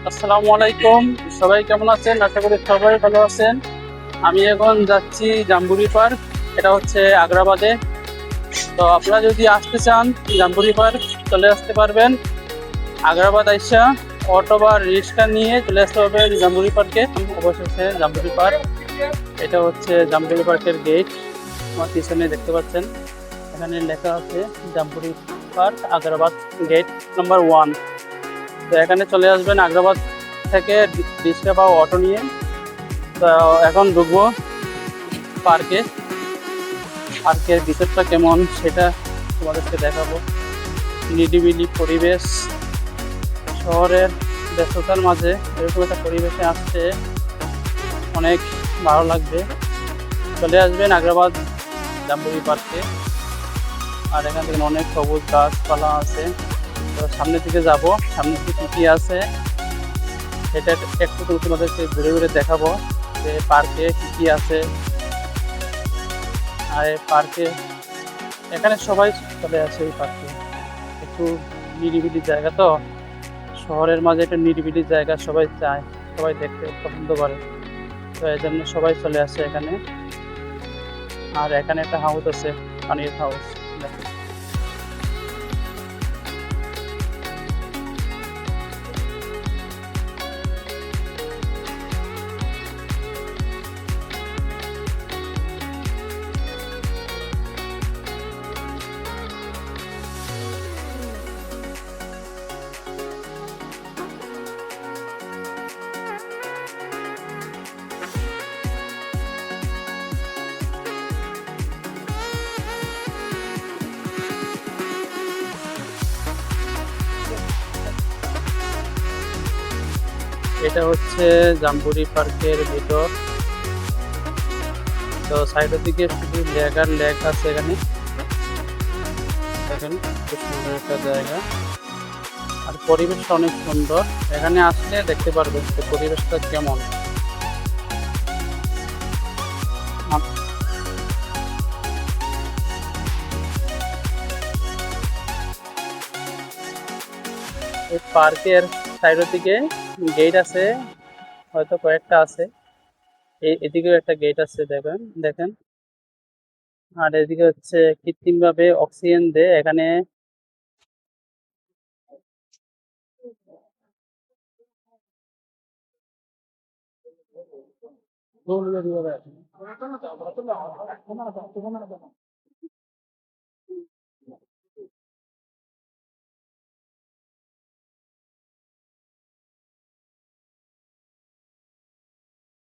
আসসালামু আলাইকুম। সবাই কেমন আছেন? আশা করি সবাই ভালো আছেন। আমি এখন যাচ্ছি জাম্বুরি পার্ক। এটা হচ্ছে আগ্রাবাদে। তো আপনারা যদি আসতে চান জাম্বুরি পার্ক চলে আসতে পারবেন। আগ্রাবাদ আইসা অটো বা রিক্সা নিয়ে চলে আসতে হবে জাম্বুরি পার্কে। অবশেষে জাম্বুরি পার্ক, এটা হচ্ছে জাম্বুরি পার্কের গেট। আমার পিছনে দেখতে পাচ্ছেন, এখানে লেখা আছে Jamburi park Agrabad gate number 1। তো এখানে চলে আসবেন আগ্রাবাদ থেকে রিক্সা বা অটো নিয়ে। তো এখন ঢুকবো পার্কে। পার্কের ভিতরটা কেমন সেটা তোমাদেরকে দেখাবো। নিরিবিলি পরিবেশ, শহরের ব্যস্ততার মাঝে এরকম একটা পরিবেশে আসতে অনেক ভালো লাগবে। চলে আসবেন আগ্রাবাদ জাম্বুরি পার্কে। আর এখান থেকে অনেক সবুজ গাছপালা আছে। তো সামনের দিকে যাব, সামনের দিকে কী কী আছে সেটা একটু তোমাদেরকে ঘুরে ঘুরে দেখাবো যে পার্কে কী কী আছে। আর এই পার্কে এখানে সবাই চলে আসে এই পার্কে। একটু নিরিবিলি জায়গা তো, শহরের মাঝে একটা নিরিবিলি জায়গা সবাই চায়, সবাই দেখতে পছন্দ করে। তো এই জন্য সবাই চলে আসে এখানে। আর এখানে একটা হাউস আছে, পানির হাউস। এটা হচ্ছে জাম্বুরি পার্কের ভিতর। তো সাইডের দিকে শুধু লেক আর লেক আছে এখানে। দেখেন খুব সুন্দর একটা জায়গা, আর পরিবেশটা অনেক সুন্দর। এখানে আসলে দেখতে পারবেন যে পরিবেশটা কেমন। এই পার্কের সাইডের দিকে গেট আছে, হয়তো কয়েকটা আছে। এদিকেও একটা গেট আছে, দেখেন দেখেন। আর এদিকে হচ্ছে কৃত্রিম ভাবে অক্সিজেন দেয় এখানে।